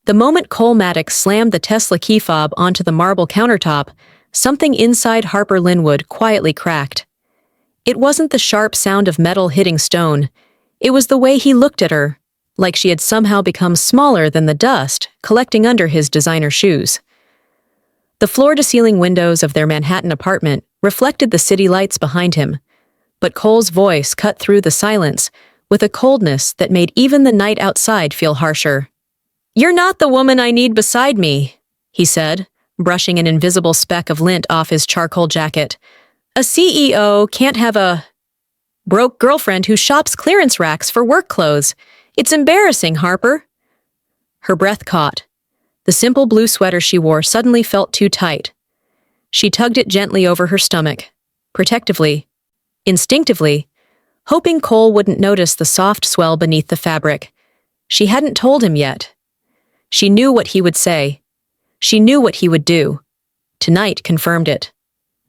The moment Cole Maddox slammed the Tesla key fob onto the marble countertop, something inside Harper Linwood quietly cracked. It wasn't the sharp sound of metal hitting stone. It was the way he looked at her, like she had somehow become smaller than the dust collecting under his designer shoes. The floor-to-ceiling windows of their Manhattan apartment reflected the city lights behind him, but Cole's voice cut through the silence with a coldness that made even the night outside feel harsher. "You're not the woman I need beside me," he said, brushing an invisible speck of lint off his charcoal jacket. "A CEO can't have a broke girlfriend who shops clearance racks for work clothes. It's embarrassing, Harper." Her breath caught. The simple blue sweater she wore suddenly felt too tight. She tugged it gently over her stomach, protectively, instinctively, hoping Cole wouldn't notice the soft swell beneath the fabric. She hadn't told him yet. She knew what he would say. She knew what he would do. Tonight confirmed it.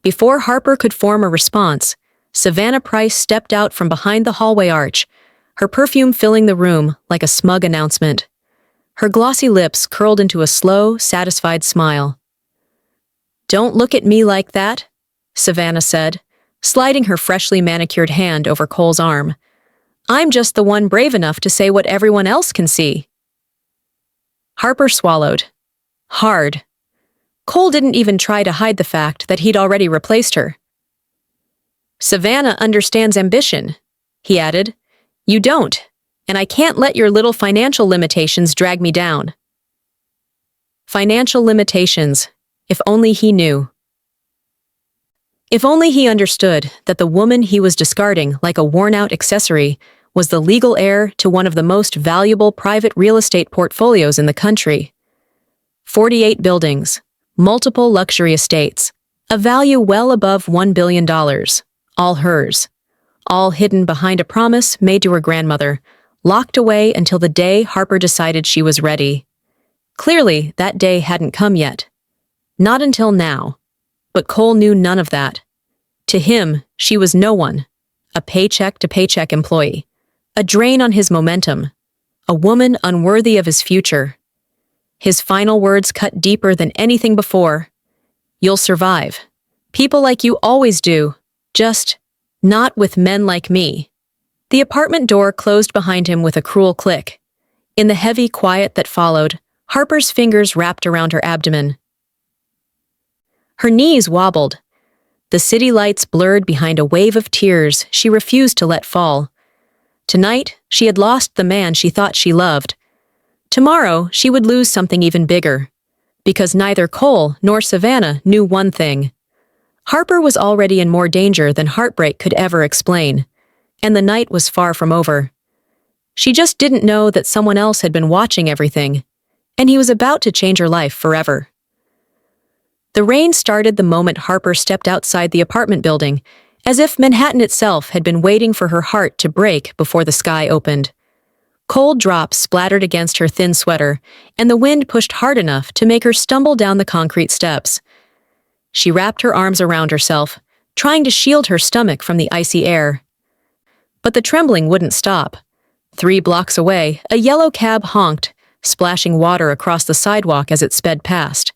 Before Harper could form a response, Savannah Price stepped out from behind the hallway arch, her perfume filling the room like a smug announcement. Her glossy lips curled into a slow, satisfied smile. "Don't look at me like that," Savannah said, sliding her freshly manicured hand over Cole's arm. "I'm just the one brave enough to say what everyone else can see." Harper swallowed. Hard. Cole didn't even try to hide the fact that he'd already replaced her. "Savannah understands ambition," he added. "You don't, and I can't let your little financial limitations drag me down." Financial limitations, if only he knew. If only he understood that the woman he was discarding like a worn-out accessory was the legal heir to one of the most valuable private real estate portfolios in the country. 48 buildings, multiple luxury estates, a value well above $1 billion, all hers, all hidden behind a promise made to her grandmother, locked away until the day Harper decided she was ready. Clearly, that day hadn't come yet. Not until now. But Cole knew none of that. To him, she was no one, a paycheck-to-paycheck employee, a drain on his momentum, a woman unworthy of his future. His final words cut deeper than anything before. "You'll survive. People like you always do. Just not with men like me." The apartment door closed behind him with a cruel click. In the heavy quiet that followed, Harper's fingers wrapped around her abdomen. Her knees wobbled. The city lights blurred behind a wave of tears she refused to let fall. Tonight, she had lost the man she thought she loved. Tomorrow, she would lose something even bigger. Because neither Cole nor Savannah knew one thing. Harper was already in more danger than heartbreak could ever explain. And the night was far from over. She just didn't know that someone else had been watching everything. And he was about to change her life forever. The rain started the moment Harper stepped outside the apartment building, as if Manhattan itself had been waiting for her heart to break before the sky opened. Cold drops splattered against her thin sweater, and the wind pushed hard enough to make her stumble down the concrete steps. She wrapped her arms around herself, trying to shield her stomach from the icy air. But the trembling wouldn't stop. 3 blocks away, a yellow cab honked, splashing water across the sidewalk as it sped past.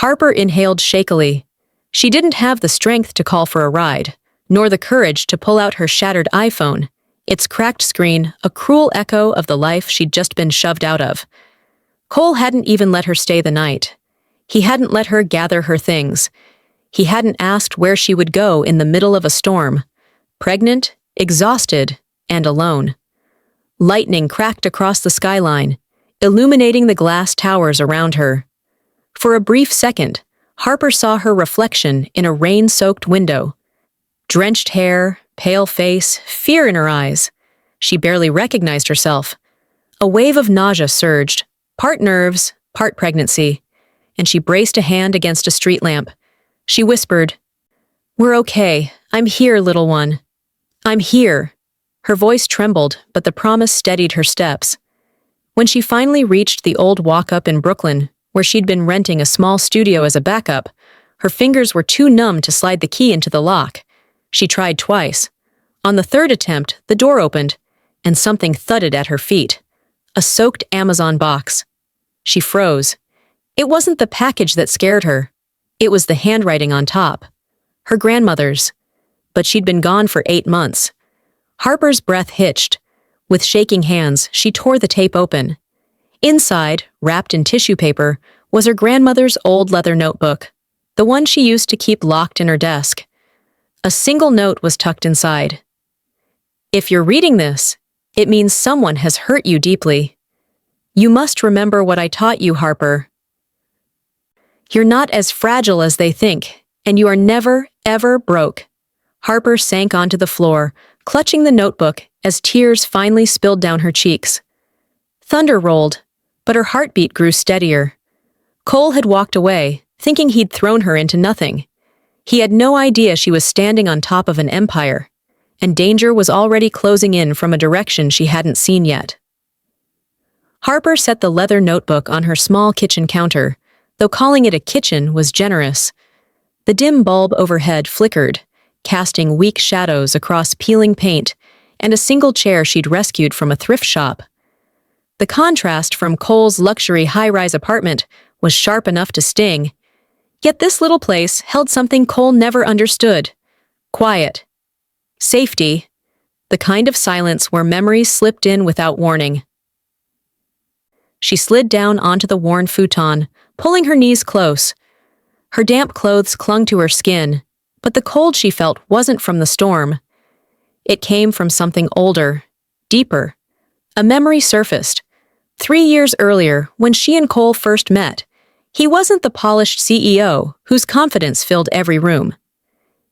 Harper inhaled shakily. She didn't have the strength to call for a ride, nor the courage to pull out her shattered iPhone, its cracked screen a cruel echo of the life she'd just been shoved out of. Cole hadn't even let her stay the night. He hadn't let her gather her things. He hadn't asked where she would go in the middle of a storm, pregnant, exhausted, and alone. Lightning cracked across the skyline, illuminating the glass towers around her. For a brief second, Harper saw her reflection in a rain-soaked window. Drenched hair, pale face, fear in her eyes. She barely recognized herself. A wave of nausea surged, part nerves, part pregnancy, and she braced a hand against a street lamp. She whispered, "We're okay. I'm here, little one. I'm here." Her voice trembled, but the promise steadied her steps. When she finally reached the old walk-up in Brooklyn, where she'd been renting a small studio as a backup, her fingers were too numb to slide the key into the lock. She tried twice. On the third attempt, the door opened, and something thudded at her feet. A soaked Amazon box. She froze. It wasn't the package that scared her. It was the handwriting on top. Her grandmother's. But she'd been gone for 8 months. Harper's breath hitched. With shaking hands, she tore the tape open. Inside, wrapped in tissue paper, was her grandmother's old leather notebook, the one she used to keep locked in her desk. A single note was tucked inside. If you're reading this, it means someone has hurt you deeply. You must remember what I taught you, Harper. You're not as fragile as they think, and you are never, ever broke. Harper sank onto the floor, clutching the notebook as tears finally spilled down her cheeks. Thunder rolled, but her heartbeat grew steadier. Cole had walked away, thinking he'd thrown her into nothing. He had no idea she was standing on top of an empire, and danger was already closing in from a direction she hadn't seen yet. Harper set the leather notebook on her small kitchen counter, though calling it a kitchen was generous. The dim bulb overhead flickered, casting weak shadows across peeling paint and a single chair she'd rescued from a thrift shop. The contrast from Cole's luxury high-rise apartment was sharp enough to sting, yet this little place held something Cole never understood. Quiet. Safety. The kind of silence where memories slipped in without warning. She slid down onto the worn futon, pulling her knees close. Her damp clothes clung to her skin, but the cold she felt wasn't from the storm. It came from something older, deeper. A memory surfaced. 3 years earlier, when she and Cole first met, he wasn't the polished CEO whose confidence filled every room.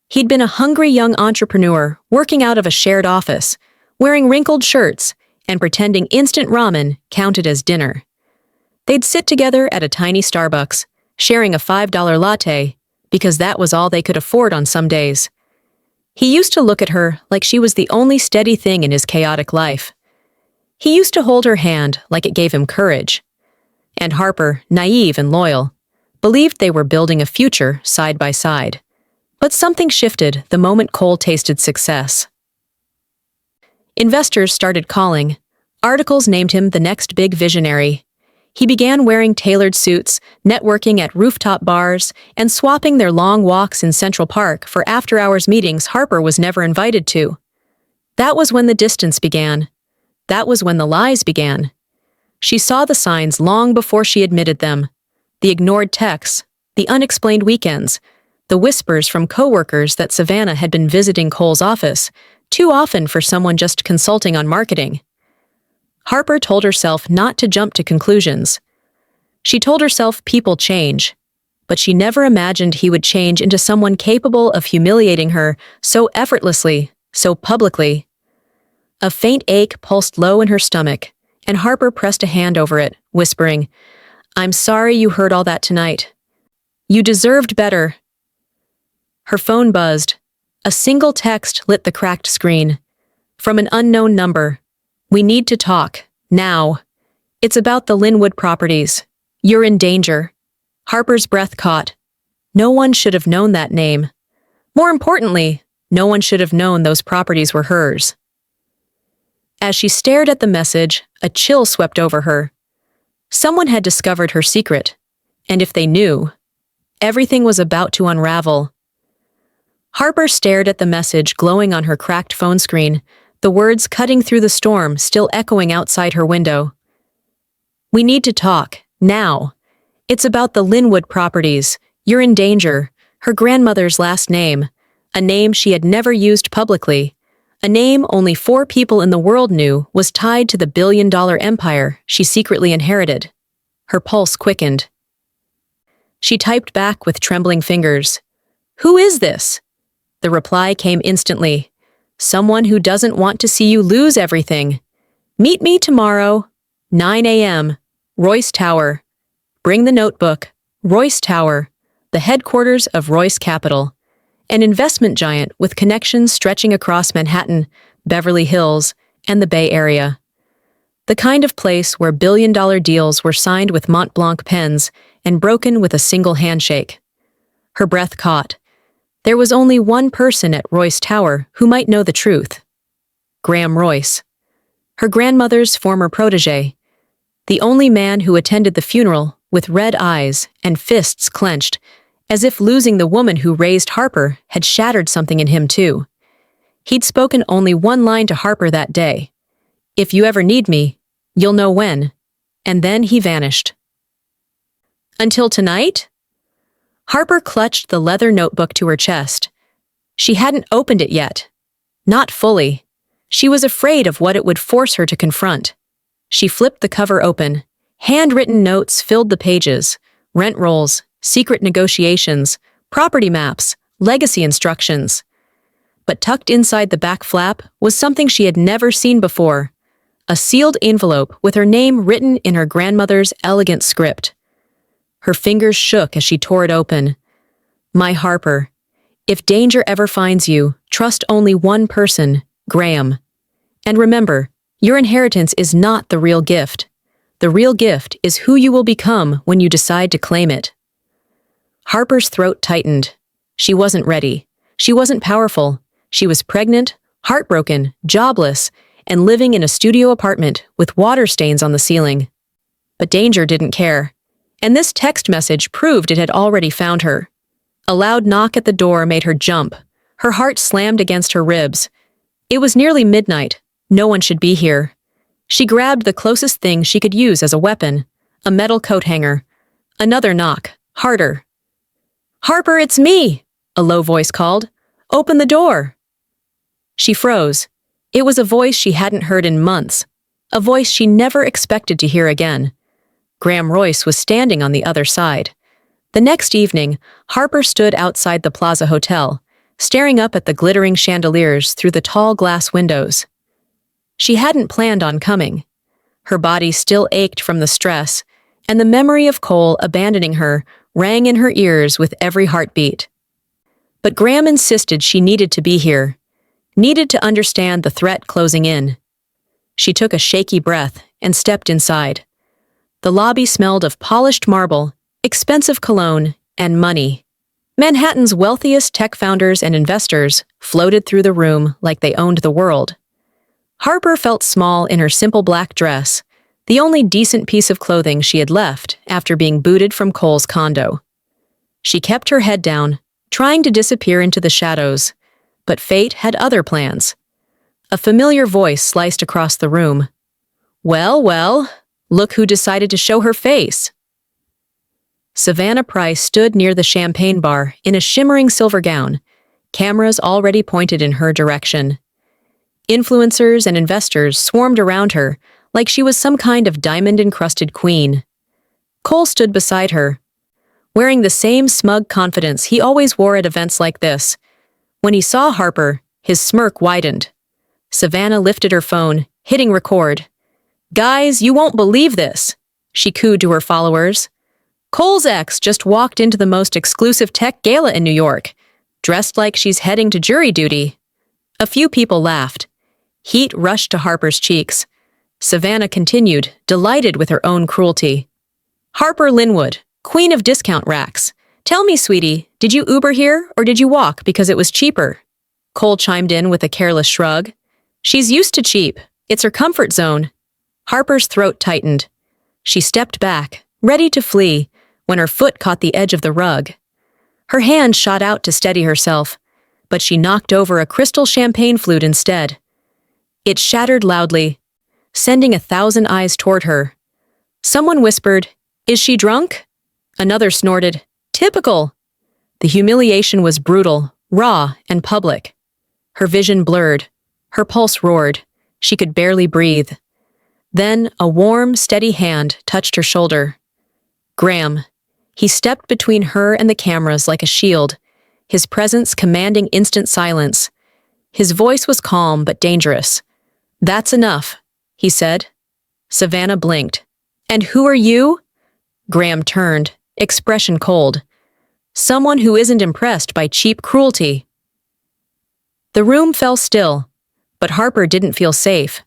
He'd been a hungry young entrepreneur working out of a shared office, wearing wrinkled shirts and pretending instant ramen counted as dinner. They'd sit together at a tiny Starbucks, sharing a $5 latte, because that was all they could afford on some days. He used to look at her like she was the only steady thing in his chaotic life. He used to hold her hand like it gave him courage. And Harper, naive and loyal, believed they were building a future side by side. But something shifted the moment Cole tasted success. Investors started calling. Articles named him the next big visionary. He began wearing tailored suits, networking at rooftop bars, and swapping their long walks in Central Park for after-hours meetings Harper was never invited to. That was when the distance began. That was when the lies began. She saw the signs long before she admitted them. The ignored texts, the unexplained weekends, the whispers from coworkers that Savannah had been visiting Cole's office, too often for someone just consulting on marketing. Harper told herself not to jump to conclusions. She told herself people change, but she never imagined he would change into someone capable of humiliating her so effortlessly, so publicly. A faint ache pulsed low in her stomach, and Harper pressed a hand over it, whispering, "I'm sorry you heard all that tonight. You deserved better." Her phone buzzed. A single text lit the cracked screen. From an unknown number. "We need to talk. Now. It's about the Linwood properties. You're in danger." Harper's breath caught. No one should have known that name. More importantly, no one should have known those properties were hers. As she stared at the message, a chill swept over her. Someone had discovered her secret, and if they knew, everything was about to unravel. Harper stared at the message glowing on her cracked phone screen, the words cutting through the storm still echoing outside her window. "We need to talk, now. It's about the Linwood properties. You're in danger." Her grandmother's last name, a name she had never used publicly, a name only 4 people in the world knew, was tied to the billion-dollar empire she secretly inherited. Her pulse quickened. She typed back with trembling fingers. "Who is this?" The reply came instantly. "Someone who doesn't want to see you lose everything. Meet me tomorrow, 9 a.m., Royce Tower. Bring the notebook, Royce Tower, the headquarters of Royce Capital, an investment giant with connections stretching across Manhattan, Beverly Hills, and the Bay Area. The kind of place where billion-dollar deals were signed with Mont Blanc pens and broken with a single handshake." Her breath caught. There was only one person at Royce Tower who might know the truth. Graham Royce. Her grandmother's former protege. the only man who attended the funeral with red eyes and fists clenched, as if losing the woman who raised Harper had shattered something in him too. He'd spoken only one line to Harper that day. "If you ever need me, you'll know when." And then he vanished. Until tonight? Harper clutched the leather notebook to her chest. She hadn't opened it yet. Not fully. She was afraid of what it would force her to confront. She flipped the cover open. Handwritten notes filled the pages. Rent rolls, secret negotiations, property maps, legacy instructions. But tucked inside the back flap was something she had never seen before. A sealed envelope with her name written in her grandmother's elegant script. Her fingers shook as she tore it open. "My Harper, if danger ever finds you, trust only one person, Graham. And remember, your inheritance is not the real gift. The real gift is who you will become when you decide to claim it." Harper's throat tightened. She wasn't ready. She wasn't powerful. She was pregnant, heartbroken, jobless, and living in a studio apartment with water stains on the ceiling. But danger didn't care. And this text message proved it had already found her. A loud knock at the door made her jump. Her heart slammed against her ribs. It was nearly midnight. No one should be here. She grabbed the closest thing she could use as a weapon, a metal coat hanger. Another knock, harder. "Harper, it's me!" a low voice called. "Open the door!" She froze. It was a voice she hadn't heard in months, a voice she never expected to hear again. Graham Royce was standing on the other side. The next evening, Harper stood outside the Plaza Hotel, staring up at the glittering chandeliers through the tall glass windows. She hadn't planned on coming. Her body still ached from the stress, and the memory of Cole abandoning her rang in her ears with every heartbeat. But Graham insisted she needed to be here, needed to understand the threat closing in. She took a shaky breath and stepped inside. The lobby smelled of polished marble, expensive cologne, and money. Manhattan's wealthiest tech founders and investors floated through the room like they owned the world. Harper felt small in her simple black dress, the only decent piece of clothing she had left after being booted from Cole's condo. She kept her head down, trying to disappear into the shadows, but fate had other plans. A familiar voice sliced across the room. "Well, well, look who decided to show her face." Savannah Price stood near the champagne bar in a shimmering silver gown, cameras already pointed in her direction. Influencers and investors swarmed around her like she was some kind of diamond-encrusted queen. Cole stood beside her, wearing the same smug confidence he always wore at events like this. When he saw Harper, his smirk widened. Savannah lifted her phone, hitting record. "Guys, you won't believe this," she cooed to her followers. "Cole's ex just walked into the most exclusive tech gala in New York, dressed like she's heading to jury duty." A few people laughed. Heat rushed to Harper's cheeks. Savannah continued, delighted with her own cruelty. "Harper Linwood, queen of discount racks. Tell me, sweetie, did you Uber here or did you walk because it was cheaper?" Cole chimed in with a careless shrug. "She's used to cheap. It's her comfort zone." Harper's throat tightened. She stepped back, ready to flee, when her foot caught the edge of the rug. Her hand shot out to steady herself, but she knocked over a crystal champagne flute instead. It shattered loudly, sending 1,000 eyes toward her. Someone whispered, "Is she drunk?" Another snorted, "Typical." The humiliation was brutal, raw, and public. Her vision blurred. Her pulse roared. She could barely breathe. Then a warm, steady hand touched her shoulder. Graham. He stepped between her and the cameras like a shield, his presence commanding instant silence. His voice was calm but dangerous. "That's enough," he said. Savannah blinked. "And who are you?" Graham turned, expression cold. "Someone who isn't impressed by cheap cruelty." The room fell still, but Harper didn't feel safe,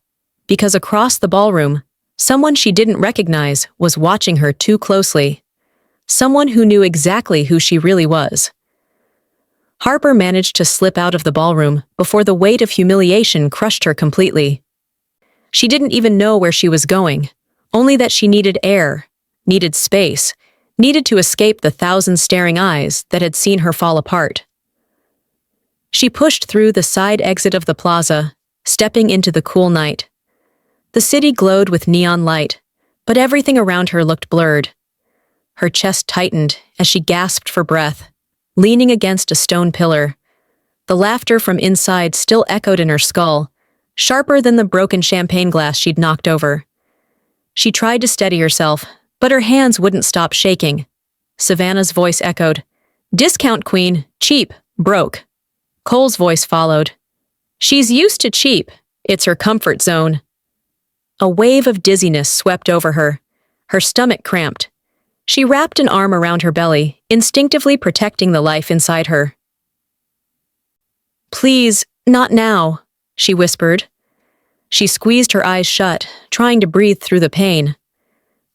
because across the ballroom, someone she didn't recognize was watching her too closely. Someone who knew exactly who she really was. Harper managed to slip out of the ballroom before the weight of humiliation crushed her completely. She didn't even know where she was going, only that she needed air, needed space, needed to escape the thousand staring eyes that had seen her fall apart. She pushed through the side exit of the plaza, stepping into the cool night. The city glowed with neon light, but everything around her looked blurred. Her chest tightened as she gasped for breath, leaning against a stone pillar. The laughter from inside still echoed in her skull, sharper than the broken champagne glass she'd knocked over. She tried to steady herself, but her hands wouldn't stop shaking. Savannah's voice echoed, "Discount queen, cheap, broke." Cole's voice followed, "She's used to cheap. It's her comfort zone." A wave of dizziness swept over her. Her stomach cramped. She wrapped an arm around her belly, instinctively protecting the life inside her. "Please, not now," she whispered. She squeezed her eyes shut, trying to breathe through the pain.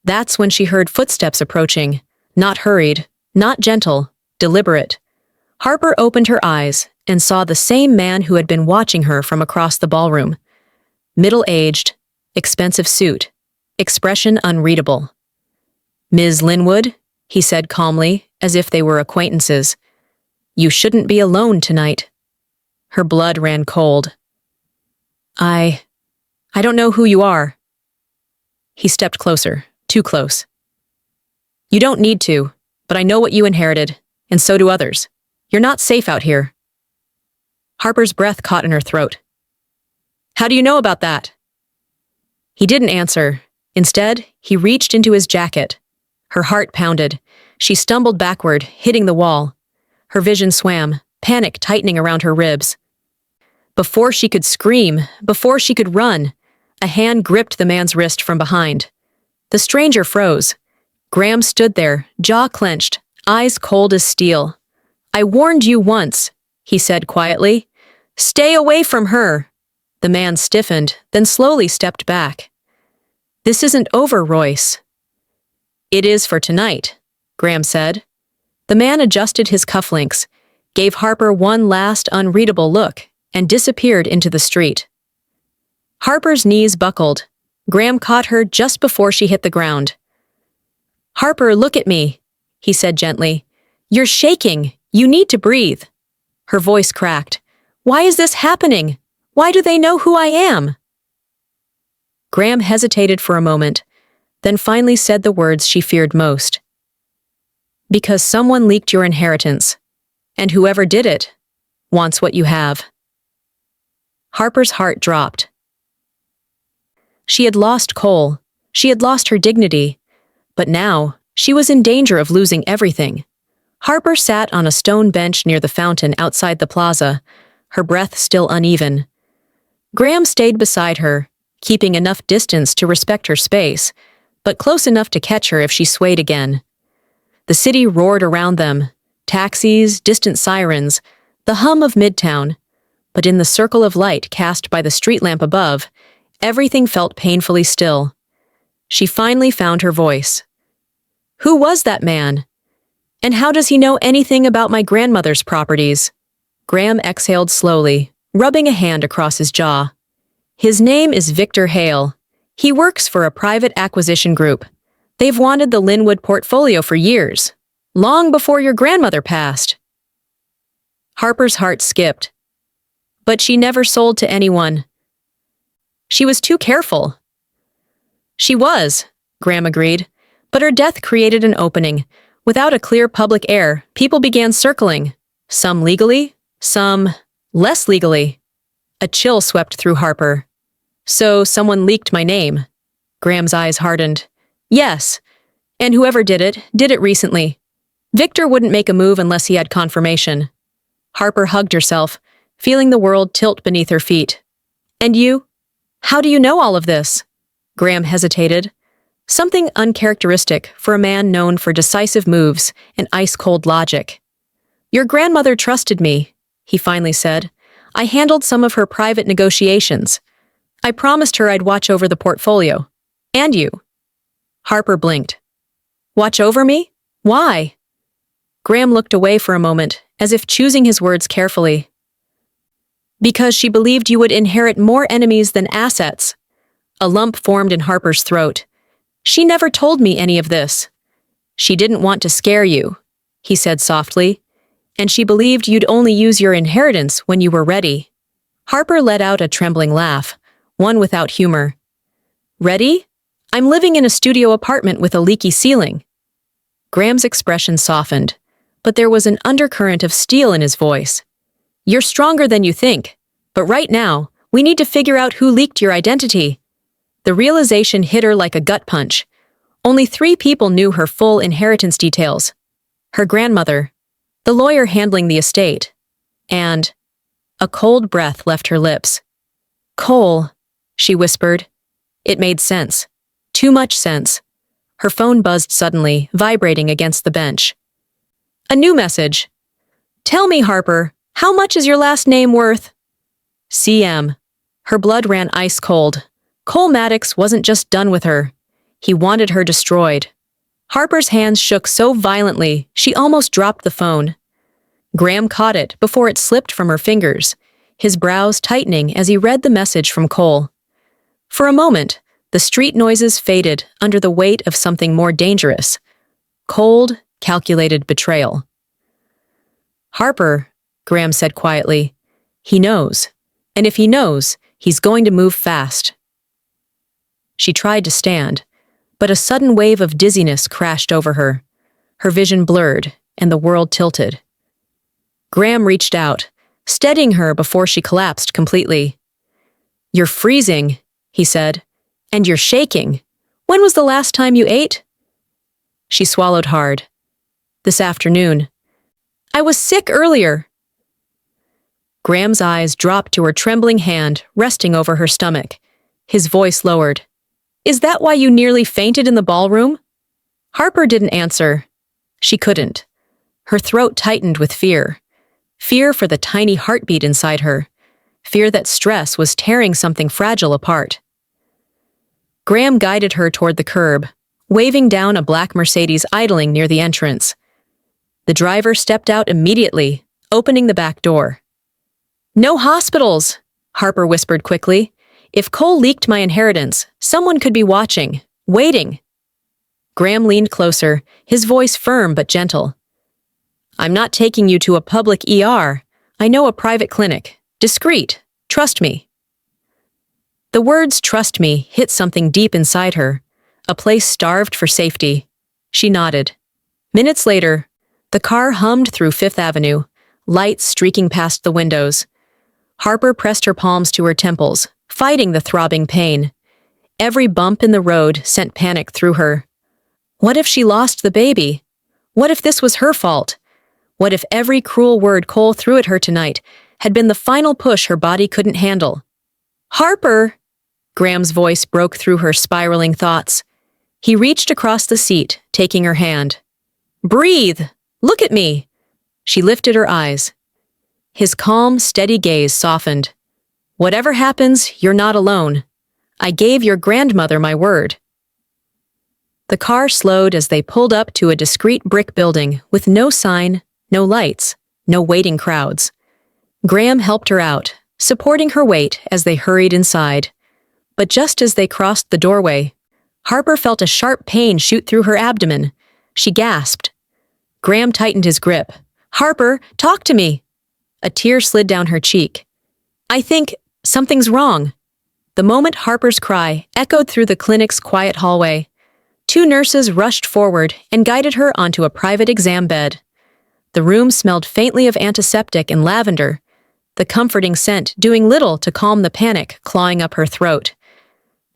That's when she heard footsteps approaching, not hurried, not gentle, deliberate. Harper opened her eyes and saw the same man who had been watching her from across the ballroom. Middle-aged, expensive suit, expression unreadable. "Ms. Linwood," he said calmly, as if they were acquaintances. "You shouldn't be alone tonight." Her blood ran cold. I don't know who you are." He stepped closer, too close. "You don't need to, but I know what you inherited, and so do others. You're not safe out here." Harper's breath caught in her throat. "How do you know about that?" He didn't answer. Instead, he reached into his jacket. Her heart pounded. She stumbled backward, hitting the wall. Her vision swam, panic tightening around her ribs. Before she could scream, before she could run, a hand gripped the man's wrist from behind. The stranger froze. Graham stood there, jaw clenched, eyes cold as steel. "I warned you once," he said quietly. "Stay away from her." The man stiffened, then slowly stepped back. "This isn't over, Royce." "It is for tonight," Graham said. The man adjusted his cufflinks, gave Harper one last unreadable look, and disappeared into the street. Harper's knees buckled. Graham caught her just before she hit the ground. "Harper, look at me," he said gently. "You're shaking. You need to breathe." Her voice cracked. "Why is this happening? Why do they know who I am?" Graham hesitated for a moment, then finally said the words she feared most. "Because someone leaked your inheritance, and whoever did it wants what you have." Harper's heart dropped. She had lost Cole. She had lost her dignity. But now, she was in danger of losing everything. Harper sat on a stone bench near the fountain outside the plaza, her breath still uneven. Graham stayed beside her, keeping enough distance to respect her space, but close enough to catch her if she swayed again. The city roared around them, taxis, distant sirens, the hum of Midtown. But in the circle of light cast by the street lamp above, everything felt painfully still. She finally found her voice. "Who was that man? And how does he know anything about my grandmother's properties?" Graham exhaled slowly, rubbing a hand across his jaw. "His name is Victor Hale. He works for a private acquisition group. They've wanted the Linwood portfolio for years, long before your grandmother passed." Harper's heart skipped. But she never sold to anyone. She was too careful. "She was," Graham agreed, but her death created an opening. Without a clear public heir, people began circling, some legally, some less legally. A chill swept through Harper. "So someone leaked my name." Graham's eyes hardened. "Yes, and whoever did it recently. Victor wouldn't make a move unless he had confirmation." Harper hugged herself, feeling the world tilt beneath her feet. "And you? How do you know all of this?" Graham hesitated. Something uncharacteristic for a man known for decisive moves and ice-cold logic. "Your grandmother trusted me," he finally said. "I handled some of her private negotiations. I promised her I'd watch over the portfolio. And you." Harper blinked. "Watch over me? Why?" Graham looked away for a moment, as if choosing his words carefully. "Because she believed you would inherit more enemies than assets." A lump formed in Harper's throat. She never told me any of this. She didn't want to scare you, he said softly, and she believed you'd only use your inheritance when you were ready. Harper let out a trembling laugh, one without humor. Ready? I'm living in a studio apartment with a leaky ceiling. Graham's expression softened, but there was an undercurrent of steel in his voice. You're stronger than you think, but right now, we need to figure out who leaked your identity. The realization hit her like a gut punch. Only 3 people knew her full inheritance details. Her grandmother, the lawyer handling the estate, and a cold breath left her lips. Cole, she whispered. It made sense. Too much sense. Her phone buzzed suddenly, vibrating against the bench. A new message. Tell me, Harper, how much is your last name worth? CM. Her blood ran ice cold. Cole Maddox wasn't just done with her. He wanted her destroyed. Harper's hands shook so violently, she almost dropped the phone. Graham caught it before it slipped from her fingers, his brows tightening as he read the message from Cole. For a moment, the street noises faded under the weight of something more dangerous. Cold, calculated betrayal. Harper, Graham said quietly. He knows. And if he knows, he's going to move fast. She tried to stand, but a sudden wave of dizziness crashed over her. Her vision blurred, and the world tilted. Graham reached out, steadying her before she collapsed completely. You're freezing, he said, and you're shaking. When was the last time you ate? She swallowed hard. This afternoon. I was sick earlier. Graham's eyes dropped to her trembling hand resting over her stomach. His voice lowered. Is that why you nearly fainted in the ballroom? Harper didn't answer. She couldn't. Her throat tightened with fear. Fear for the tiny heartbeat inside her. Fear that stress was tearing something fragile apart. Graham guided her toward the curb, waving down a black Mercedes idling near the entrance. The driver stepped out immediately, opening the back door. No hospitals, Harper whispered quickly. If Cole leaked my inheritance, someone could be watching, waiting. Graham leaned closer, his voice firm but gentle. I'm not taking you to a public ER. I know a private clinic. Discreet. Trust me. The words trust me hit something deep inside her, a place starved for safety. She nodded. Minutes later, the car hummed through Fifth Avenue, lights streaking past the windows. Harper pressed her palms to her temples, fighting the throbbing pain. Every bump in the road sent panic through her. What if she lost the baby? What if this was her fault? What if every cruel word Cole threw at her tonight had been the final push her body couldn't handle? Harper! Graham's voice broke through her spiraling thoughts. He reached across the seat, taking her hand. Breathe! Look at me! She lifted her eyes. His calm, steady gaze softened. Whatever happens, you're not alone. I gave your grandmother my word. The car slowed as they pulled up to a discreet brick building with no sign, no lights, no waiting crowds. Graham helped her out, supporting her weight as they hurried inside. But just as they crossed the doorway, Harper felt a sharp pain shoot through her abdomen. She gasped. Graham tightened his grip. Harper, talk to me! A tear slid down her cheek. I think something's wrong. The moment Harper's cry echoed through the clinic's quiet hallway, 2 nurses rushed forward and guided her onto a private exam bed. The room smelled faintly of antiseptic and lavender, the comforting scent doing little to calm the panic clawing up her throat.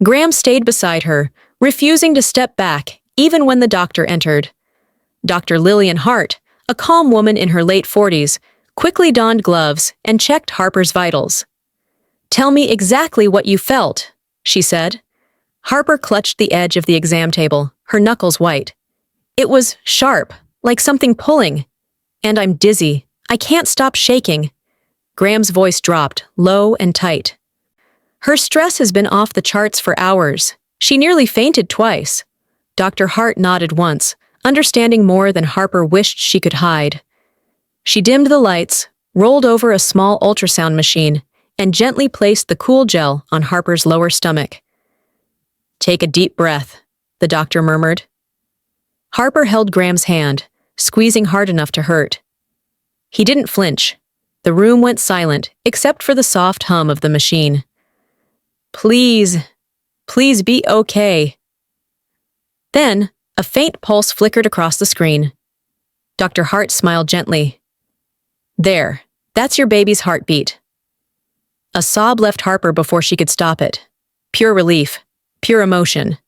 Graham stayed beside her, refusing to step back even when the doctor entered. Dr. Lillian Hart, a calm woman in her late 40s, quickly donned gloves and checked Harper's vitals. Tell me exactly what you felt, she said. Harper clutched the edge of the exam table, her knuckles white. It was sharp, like something pulling. And I'm dizzy. I can't stop shaking. Graham's voice dropped, low and tight. Her stress has been off the charts for hours. She nearly fainted twice. Dr. Hart nodded once, understanding more than Harper wished she could hide. She dimmed the lights, rolled over a small ultrasound machine, and gently placed the cool gel on Harper's lower stomach. Take a deep breath. the doctor murmured. Harper held Graham's hand, squeezing hard enough to hurt. He didn't flinch. The room went silent, except for the soft hum of the machine. Please, please be okay. Then, a faint pulse flickered across the screen. Dr. Hart smiled gently. There, that's your baby's heartbeat. A sob left Harper before she could stop it. Pure relief, pure emotion.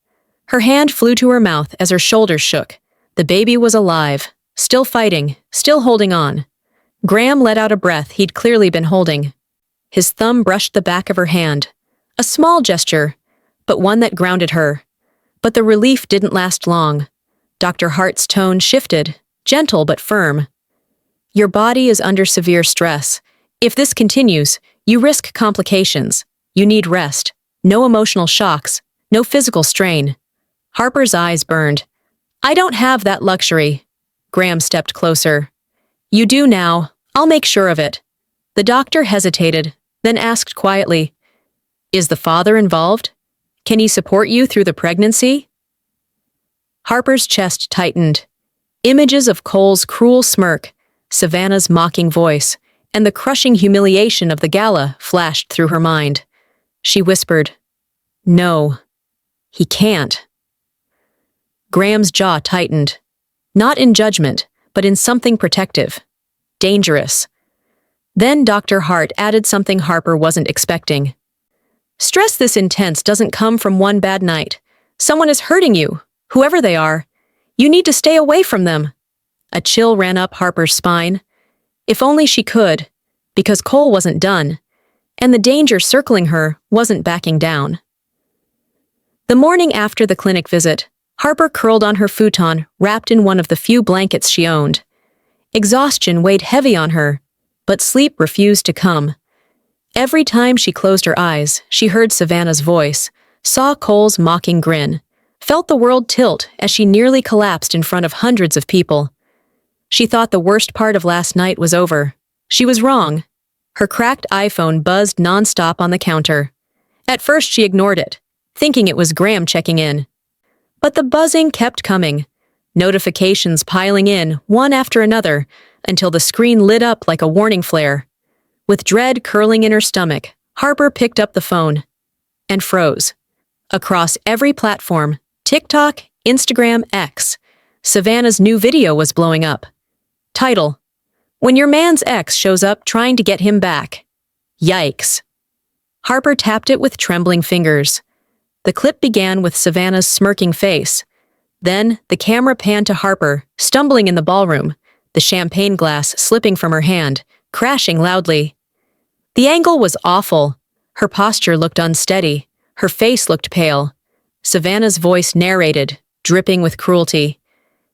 Her hand flew to her mouth as her shoulders shook. The baby was alive, still fighting, still holding on. Graham let out a breath he'd clearly been holding. His thumb brushed the back of her hand. A small gesture, but one that grounded her. But the relief didn't last long. Dr. Hart's tone shifted, gentle but firm. Your body is under severe stress. If this continues, you risk complications. You need rest. No emotional shocks. No physical strain. Harper's eyes burned. I don't have that luxury. Graham stepped closer. You do now. I'll make sure of it. The doctor hesitated, then asked quietly, Is the father involved? Can he support you through the pregnancy? Harper's chest tightened. Images of Cole's cruel smirk, Savannah's mocking voice, and the crushing humiliation of the gala flashed through her mind. She whispered, No, he can't. Graham's jaw tightened. Not in judgment, but in something protective. Dangerous. Then Dr. Hart added something Harper wasn't expecting. Stress this intense doesn't come from one bad night. Someone is hurting you, whoever they are. You need to stay away from them. A chill ran up Harper's spine. If only she could, because Cole wasn't done, and the danger circling her wasn't backing down. The morning after the clinic visit, Harper curled on her futon, wrapped in one of the few blankets she owned. Exhaustion weighed heavy on her, but sleep refused to come. Every time she closed her eyes, she heard Savannah's voice, saw Cole's mocking grin, felt the world tilt as she nearly collapsed in front of hundreds of people. She thought the worst part of last night was over. She was wrong. Her cracked iPhone buzzed nonstop on the counter. At first she ignored it, thinking it was Graham checking in. But the buzzing kept coming, notifications piling in one after another until the screen lit up like a warning flare. With dread curling in her stomach, Harper picked up the phone and froze. Across every platform, TikTok, Instagram, X, Savannah's new video was blowing up. Title: When your man's ex shows up trying to get him back. Yikes. Harper tapped it with trembling fingers. The clip began with Savannah's smirking face. Then, the camera panned to Harper, stumbling in the ballroom, the champagne glass slipping from her hand, crashing loudly. The angle was awful. Her posture looked unsteady. Her face looked pale. Savannah's voice narrated, dripping with cruelty.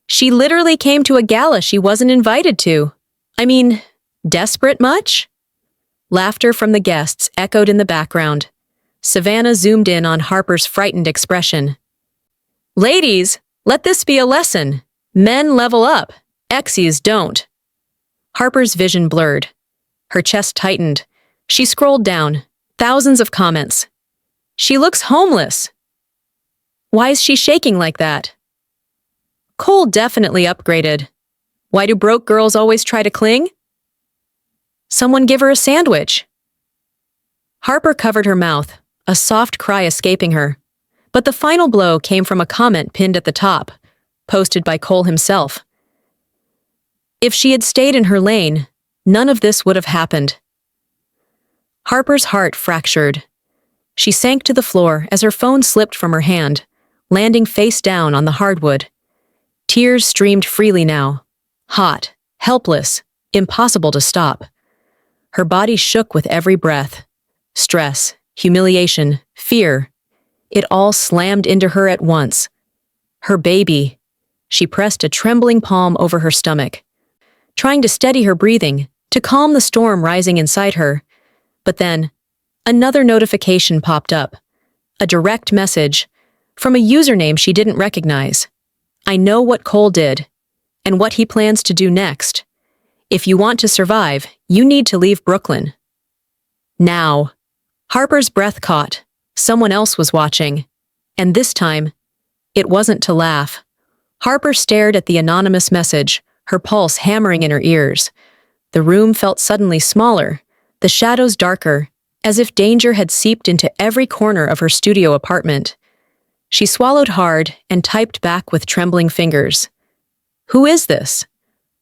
She literally came to a gala she wasn't invited to. I mean, desperate much? Laughter from the guests echoed in the background. Savannah zoomed in on Harper's frightened expression. Ladies, let this be a lesson. Men level up. Exes don't. Harper's vision blurred. Her chest tightened. She scrolled down. Thousands of comments. She looks homeless. Why is she shaking like that? Cole definitely upgraded. Why do broke girls always try to cling? Someone give her a sandwich. Harper covered her mouth, a soft cry escaping her. But the final blow came from a comment pinned at the top, posted by Cole himself. If she had stayed in her lane, none of this would have happened. Harper's heart fractured. She sank to the floor as her phone slipped from her hand, landing face down on the hardwood. Tears streamed freely now. Hot, helpless, impossible to stop. Her body shook with every breath. Stress, humiliation, fear. It all slammed into her at once. Her baby. She pressed a trembling palm over her stomach, trying to steady her breathing, to calm the storm rising inside her. But then, another notification popped up. A direct message from a username she didn't recognize. I know what Cole did, and what he plans to do next. If you want to survive, you need to leave Brooklyn. Now. Harper's breath caught. Someone else was watching. And this time, It wasn't to laugh. Harper stared at the anonymous message, her pulse hammering in her ears. The room felt suddenly smaller, the shadows darker, as if danger had seeped into every corner of her studio apartment. She swallowed hard and typed back with trembling fingers. "Who is this?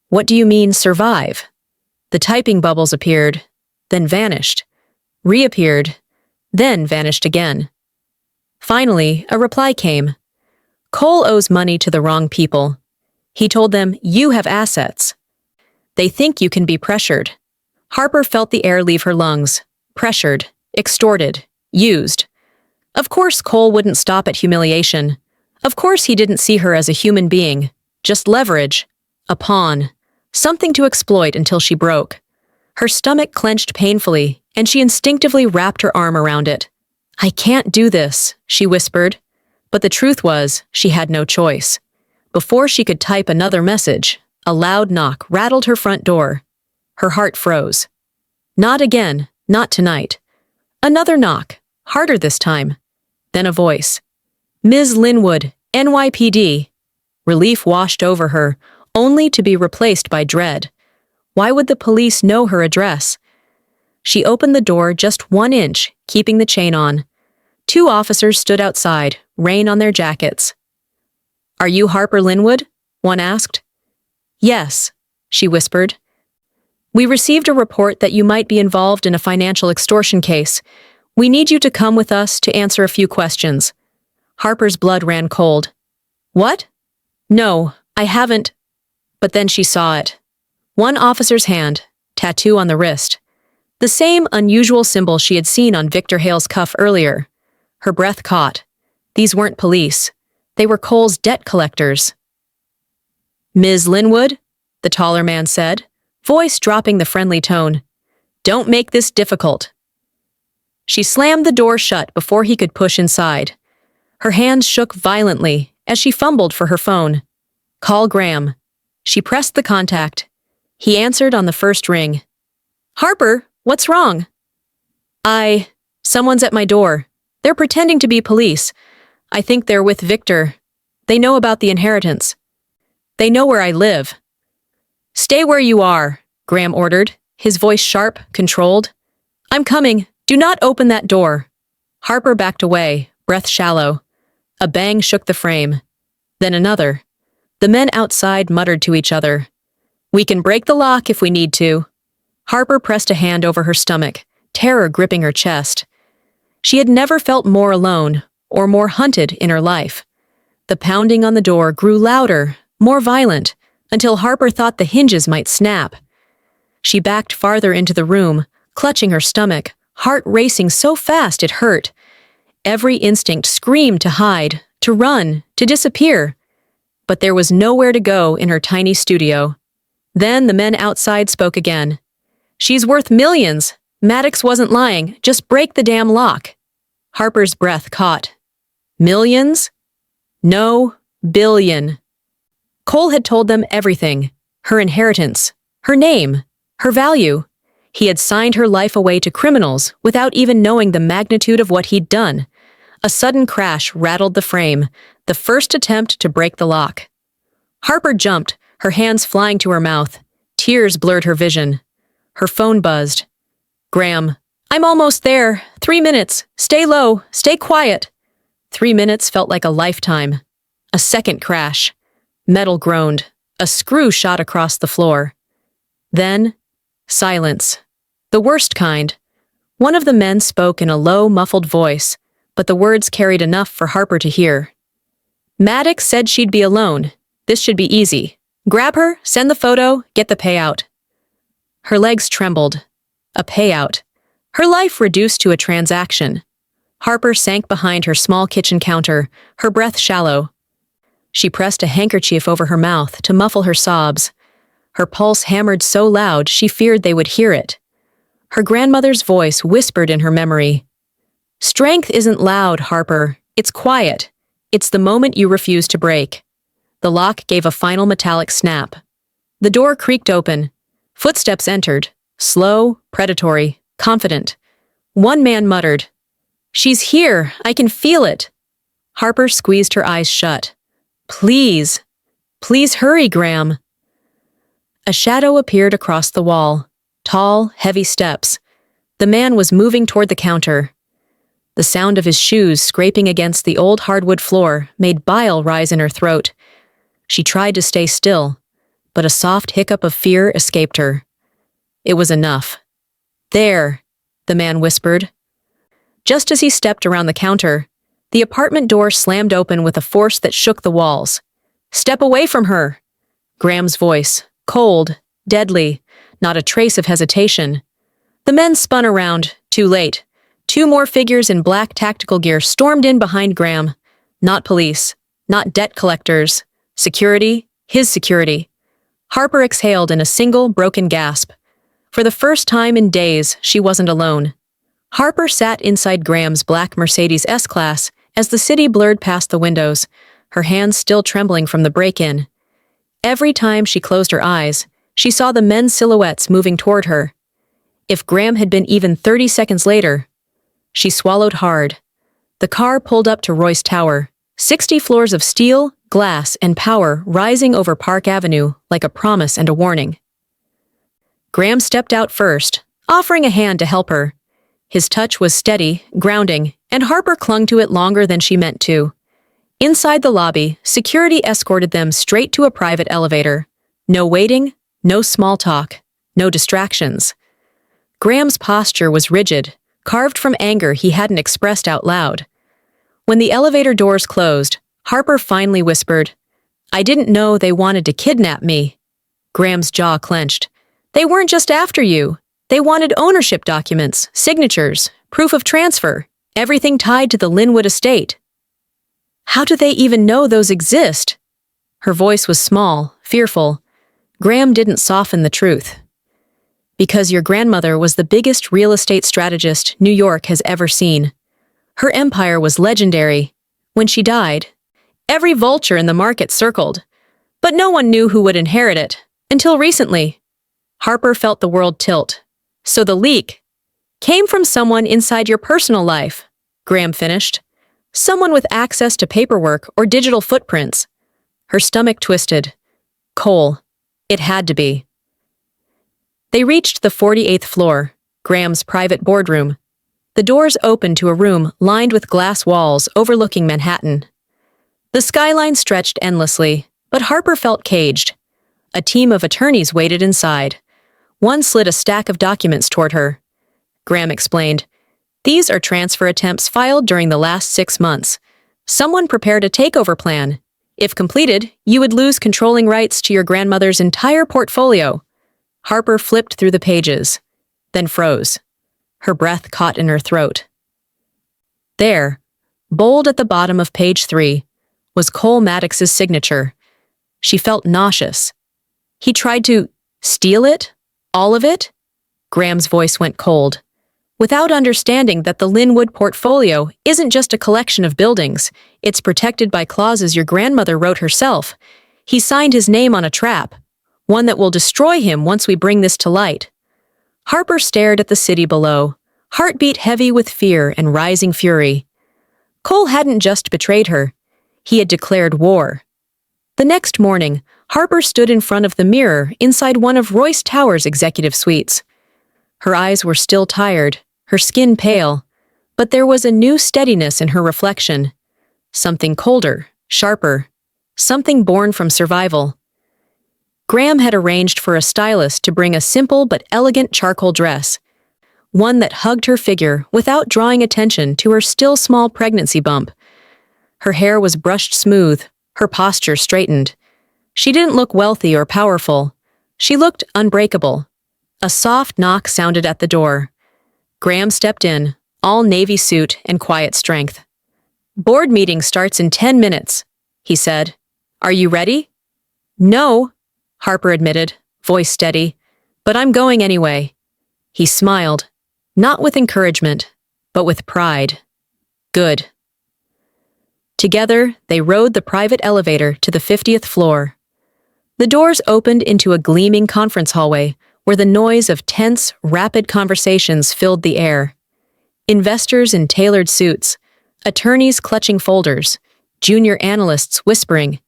What do you mean, survive?" The typing bubbles appeared, then vanished, reappeared, then vanished again. Finally, a reply came. "Cole owes money to the wrong people. He told them you have assets. They think you can be pressured." Harper felt the air leave her lungs. Pressured, extorted, used. Of course Cole wouldn't stop at humiliation. Of course he didn't see her as a human being, just leverage, a pawn, something to exploit until she broke. Her stomach clenched painfully, and she instinctively wrapped her arm around it. "I can't do this," she whispered. But the truth was, she had no choice. Before she could type another message, a loud knock rattled her front door. Her heart froze. Not again, not tonight. Another knock, harder this time. Then a voice. "Ms. Linwood, NYPD." Relief washed over her, only to be replaced by dread. Why would the police know her address? She opened the door just 1 inch, keeping the chain on. 2 officers stood outside, rain on their jackets. "Are you Harper Linwood?" one asked. "Yes," she whispered. "We received a report that you might be involved in a financial extortion case. We need you to come with us to answer a few questions." Harper's blood ran cold. "What?" "No, I haven't." But then she saw it. One officer's hand, tattoo on the wrist. The same unusual symbol she had seen on Victor Hale's cuff earlier. Her breath caught. These weren't police. They were Cole's debt collectors. "Ms. Linwood," the taller man said, voice dropping the friendly tone. "Don't make this difficult." She slammed the door shut before he could push inside. Her hands shook violently as she fumbled for her phone. "Call Graham." She pressed the contact. He answered on the first ring. "Harper, what's wrong?" Someone's at my door. They're pretending to be police. I think they're with Victor. They know about the inheritance. They know where I live." "Stay where you are," Graham ordered, his voice sharp, controlled. "I'm coming. Do not open that door." Harper backed away, breath shallow. A bang shook the frame. Then another. The men outside muttered to each other. "We can break the lock if we need to." Harper pressed a hand over her stomach, terror gripping her chest. She had never felt more alone or more hunted in her life. The pounding on the door grew louder, more violent, until Harper thought the hinges might snap. She backed farther into the room, clutching her stomach, heart racing so fast it hurt. Every instinct screamed to hide, to run, to disappear. But there was nowhere to go in her tiny studio. Then the men outside spoke again. "She's worth millions. Maddox wasn't lying. Just break the damn lock." Harper's breath caught. Millions? No, billion. Cole had told them everything. Her inheritance, her name, her value. He had signed her life away to criminals without even knowing the magnitude of what he'd done. A sudden crash rattled the frame, the first attempt to break the lock. Harper jumped, her hands flying to her mouth. Tears blurred her vision. Her phone buzzed. "Graham, I'm almost there. 3 minutes. Stay low. Stay quiet." 3 minutes felt like a lifetime. A second crash. Metal groaned. A screw shot across the floor. Then, silence. The worst kind. One of the men spoke in a low, muffled voice, but the words carried enough for Harper to hear. "Maddox said she'd be alone. This should be easy. Grab her, send the photo, get the payout." Her legs trembled. A payout. Her life reduced to a transaction. Harper sank behind her small kitchen counter, her breath shallow. She pressed a handkerchief over her mouth to muffle her sobs. Her pulse hammered so loud she feared they would hear it. Her grandmother's voice whispered in her memory. "Strength isn't loud, Harper. It's quiet. It's the moment you refuse to break." The lock gave a final metallic snap. The door creaked open. Footsteps entered, slow, predatory, confident. One man muttered, "She's here. I can feel it." Harper squeezed her eyes shut. Please, please hurry, Graham. A shadow appeared across the wall. Tall, heavy steps. The man was moving toward the counter. The sound of his shoes scraping against the old hardwood floor made bile rise in her throat. She tried to stay still, but a soft hiccup of fear escaped her. It was enough. There, the man whispered. Just as he stepped around the counter, the apartment door slammed open with a force that shook the walls. Step away from her! Graham's voice, cold, deadly, not a trace of hesitation. The men spun around, too late. Two more figures in black tactical gear stormed in behind Graham. Not police, not debt collectors. Security, his security. Harper exhaled in a single, broken gasp. For the first time in days, she wasn't alone. Harper sat inside Graham's black Mercedes S-Class as the city blurred past the windows, her hands still trembling from the break-in. Every time she closed her eyes, she saw the men's silhouettes moving toward her. If Graham had been even 30 seconds later. She swallowed hard. The car pulled up to Royce Tower, 60 floors of steel, glass, and power rising over Park Avenue like a promise and a warning. Graham stepped out first, offering a hand to help her. His touch was steady, grounding, and Harper clung to it longer than she meant to. Inside the lobby, security escorted them straight to a private elevator. No waiting, no small talk, no distractions. Graham's posture was rigid, carved from anger he hadn't expressed out loud. When the elevator doors closed, Harper finally whispered, I didn't know they wanted to kidnap me. Graham's jaw clenched. They weren't just after you. They wanted ownership documents, signatures, proof of transfer, everything tied to the Linwood estate. How do they even know those exist? Her voice was small, fearful. Graham didn't soften the truth. Because your grandmother was the biggest real estate strategist New York has ever seen. Her empire was legendary. When she died, every vulture in the market circled, but no one knew who would inherit it, until recently. Harper felt the world tilt. So the leak came from someone inside your personal life, Graham finished. Someone with access to paperwork or digital footprints. Her stomach twisted. Cole. It had to be. They reached the 48th floor, Graham's private boardroom. The doors opened to a room lined with glass walls overlooking Manhattan. The skyline stretched endlessly, but Harper felt caged. A team of attorneys waited inside. One slid a stack of documents toward her. Graham explained, These are transfer attempts filed during the last 6 months. Someone prepared a takeover plan. If completed, you would lose controlling rights to your grandmother's entire portfolio. Harper flipped through the pages, then froze. Her breath caught in her throat. There, bold at the bottom of page 3, was Cole Maddox's signature. She felt nauseous. He tried to steal it? All of it? Graham's voice went cold. Without understanding that the Linwood portfolio isn't just a collection of buildings, it's protected by clauses your grandmother wrote herself. He signed his name on a trap, one that will destroy him once we bring this to light. Harper stared at the city below, heartbeat heavy with fear and rising fury. Cole hadn't just betrayed her. He had declared war. The next morning, Harper stood in front of the mirror inside one of Royce Tower's executive suites. Her eyes were still tired, her skin pale, but there was a new steadiness in her reflection. Something colder, sharper, something born from survival. Graham had arranged for a stylist to bring a simple but elegant charcoal dress, one that hugged her figure without drawing attention to her still small pregnancy bump. Her hair was brushed smooth, her posture straightened. She didn't look wealthy or powerful. She looked unbreakable. A soft knock sounded at the door. Graham stepped in, all navy suit and quiet strength. "Board meeting starts in 10 minutes, he said. Are you ready?" "No," Harper admitted, voice steady, "but I'm going anyway." He smiled, not with encouragement, but with pride. Good. Together, they rode the private elevator to the 50th floor. The doors opened into a gleaming conference hallway where the noise of tense, rapid conversations filled the air. Investors in tailored suits, attorneys clutching folders, junior analysts whispering.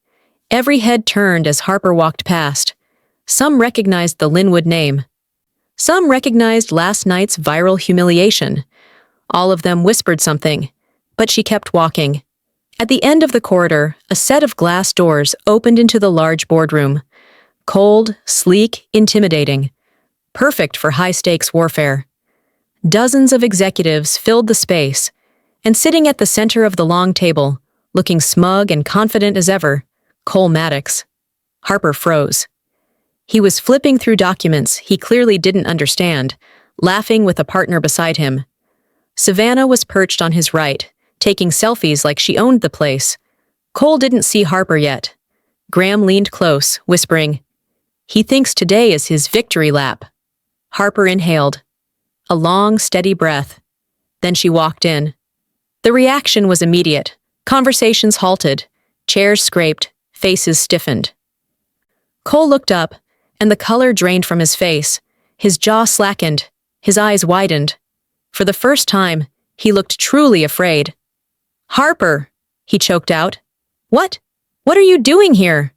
Every head turned as Harper walked past. Some recognized the Linwood name. Some recognized last night's viral humiliation. All of them whispered something, but she kept walking. At the end of the corridor, a set of glass doors opened into the large boardroom. Cold, sleek, intimidating. Perfect for high-stakes warfare. Dozens of executives filled the space, and sitting at the center of the long table, looking smug and confident as ever, Cole Maddox. Harper froze. He was flipping through documents he clearly didn't understand, laughing with a partner beside him. Savannah was perched on his right, taking selfies like she owned the place. Cole didn't see Harper yet. Graham leaned close, whispering, "He thinks today is his victory lap." Harper inhaled. A long, steady breath. Then she walked in. The reaction was immediate. Conversations halted. Chairs scraped. Faces stiffened. Cole looked up, and the color drained from his face. His jaw slackened. His eyes widened. For the first time, he looked truly afraid. "Harper," he choked out. "What? What are you doing here?"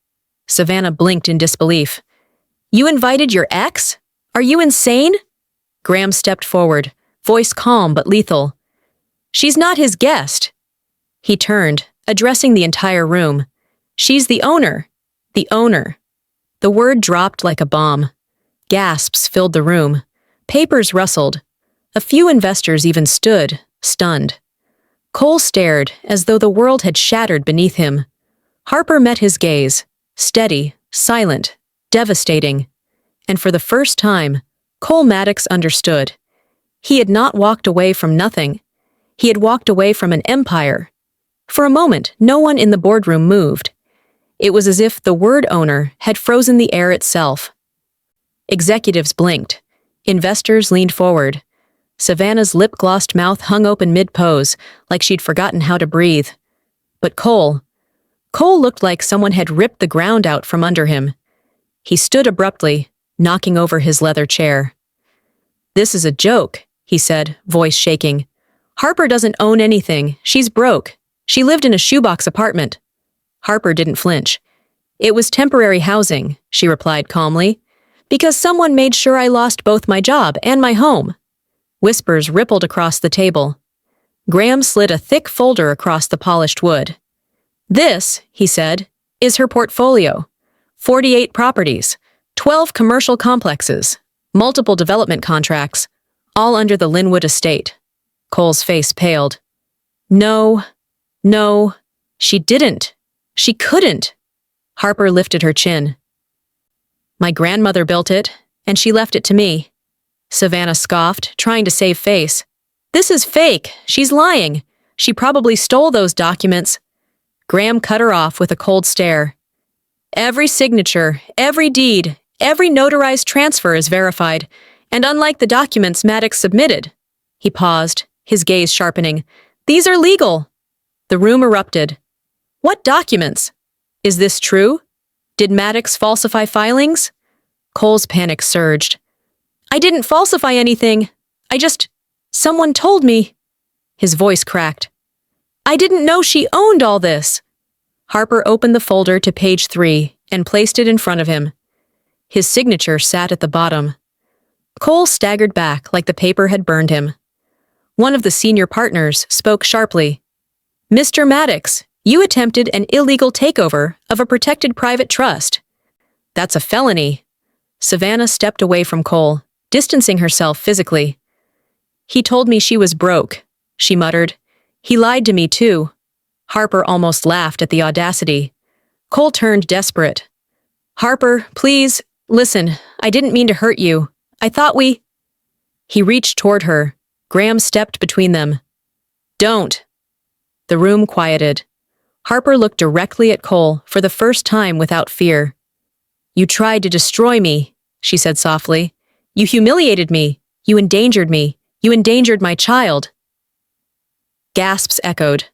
Savannah blinked in disbelief. "You invited your ex? Are you insane?" Graham stepped forward, voice calm but lethal. "She's not his guest." He turned, addressing the entire room. "She's the owner. The owner." The word dropped like a bomb. Gasps filled the room. Papers rustled. A few investors even stood, stunned. Cole stared, as though the world had shattered beneath him. Harper met his gaze, steady, silent, devastating. And for the first time, Cole Maddox understood. He had not walked away from nothing. He had walked away from an empire. For a moment, no one in the boardroom moved. It was as if the word owner had frozen the air itself. Executives blinked. Investors leaned forward. Savannah's lip-glossed mouth hung open mid-pose, like she'd forgotten how to breathe. But Cole looked like someone had ripped the ground out from under him. He stood abruptly, knocking over his leather chair. "This is a joke," he said, voice shaking. "Harper doesn't own anything. She's broke. She lived in a shoebox apartment." Harper didn't flinch. "It was temporary housing," she replied calmly, "because someone made sure I lost both my job and my home." Whispers rippled across the table. Graham slid a thick folder across the polished wood. "This," he said, "is her portfolio. 48 properties, 12 commercial complexes, multiple development contracts, all under the Linwood estate." Cole's face paled. No, she didn't. She couldn't." Harper lifted her chin. "My grandmother built it, and she left it to me." Savannah scoffed, trying to save face. "This is fake. She's lying. She probably stole those documents." Graham cut her off with a cold stare. "Every signature, every deed, every notarized transfer is verified, and unlike the documents Maddox submitted." He paused, his gaze sharpening. "These are legal." The room erupted. "What documents? Is this true? Did Maddox falsify filings?" Cole's panic surged. "I didn't falsify anything. Someone told me." His voice cracked. "I didn't know she owned all this." Harper opened the folder to page 3 and placed it in front of him. His signature sat at the bottom. Cole staggered back like the paper had burned him. One of the senior partners spoke sharply. "Mr. Maddox, you attempted an illegal takeover of a protected private trust. That's a felony." Savannah stepped away from Cole, distancing herself physically. "He told me she was broke," she muttered. "He lied to me, too." Harper almost laughed at the audacity. Cole turned desperate. "Harper, please, listen, I didn't mean to hurt you. I thought we—" He reached toward her. Graham stepped between them. "Don't." The room quieted. Harper looked directly at Cole for the first time without fear. "You tried to destroy me," she said softly. "You humiliated me. You endangered me. You endangered my child." Gasps echoed.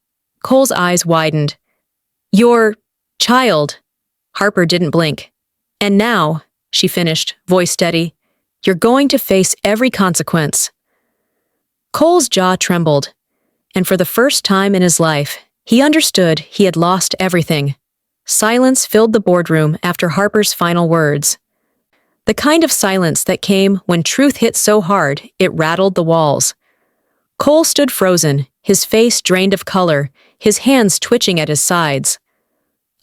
Cole's eyes widened. "Your child." Harper didn't blink. "And now," she finished, voice steady, "you're going to face every consequence." Cole's jaw trembled, and for the first time in his life, He understood he had lost everything. Silence filled the boardroom after Harper's final words. The kind of silence that came when truth hit so hard it rattled the walls. Cole stood frozen, his face drained of color, his hands twitching at his sides.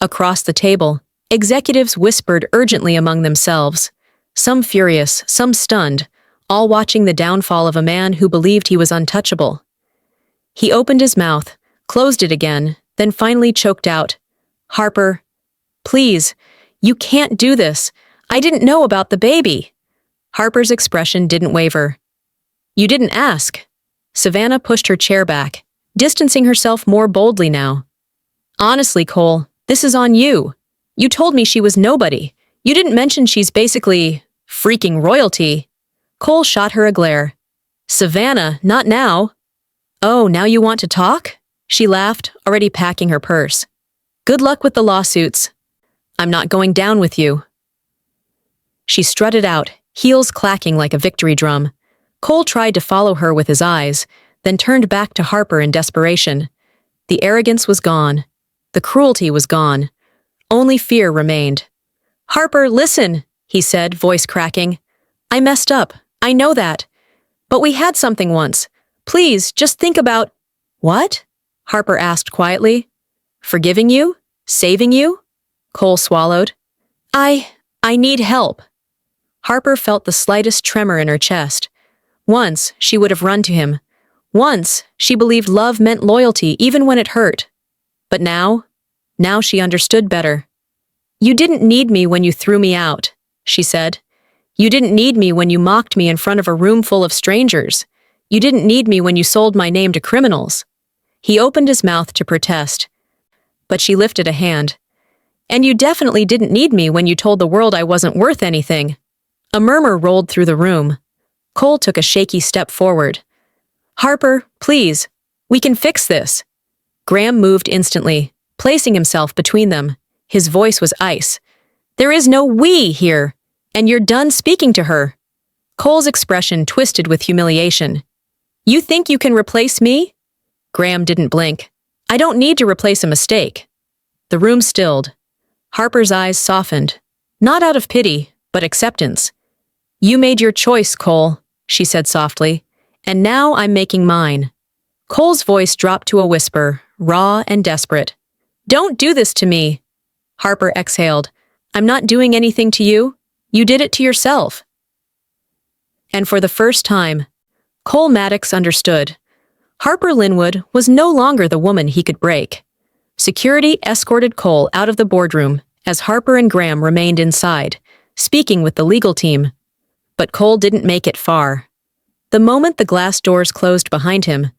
Across the table, executives whispered urgently among themselves, some furious, some stunned, all watching the downfall of a man who believed he was untouchable. He opened his mouth, closed it again, then finally choked out, "Harper, please, you can't do this. I didn't know about the baby." Harper's expression didn't waver. "You didn't ask." Savannah pushed her chair back, distancing herself more boldly now. "Honestly, Cole, this is on you. You told me she was nobody. You didn't mention she's basically freaking royalty." Cole shot her a glare. "Savannah, not now." "Oh, now you want to talk?" She laughed, already packing her purse. "Good luck with the lawsuits. I'm not going down with you." She strutted out, heels clacking like a victory drum. Cole tried to follow her with his eyes, then turned back to Harper in desperation. The arrogance was gone. The cruelty was gone. Only fear remained. "Harper, listen," he said, voice cracking. "I messed up. I know that. But we had something once. Please, just think about—" "What?" Harper asked quietly. "Forgiving you? Saving you?" Cole swallowed. I need help." Harper felt the slightest tremor in her chest. Once, she would have run to him. Once, she believed love meant loyalty even when it hurt. But now she understood better. "You didn't need me when you threw me out," she said. "You didn't need me when you mocked me in front of a room full of strangers. You didn't need me when you sold my name to criminals." He opened his mouth to protest, but she lifted a hand. "And you definitely didn't need me when you told the world I wasn't worth anything." A murmur rolled through the room. Cole took a shaky step forward. "Harper, please. We can fix this." Graham moved instantly, placing himself between them. His voice was ice. "There is no we here, and you're done speaking to her." Cole's expression twisted with humiliation. "You think you can replace me?" Graham didn't blink. "I don't need to replace a mistake." The room stilled. Harper's eyes softened, not out of pity, but acceptance. "You made your choice, Cole," she said softly, "and now I'm making mine." Cole's voice dropped to a whisper, raw and desperate. "Don't do this to me." Harper exhaled. "I'm not doing anything to you. You did it to yourself." And for the first time, Cole Maddox understood. Harper Linwood was no longer the woman he could break. Security escorted Cole out of the boardroom as Harper and Graham remained inside, speaking with the legal team. But Cole didn't make it far. The moment the glass doors closed behind him,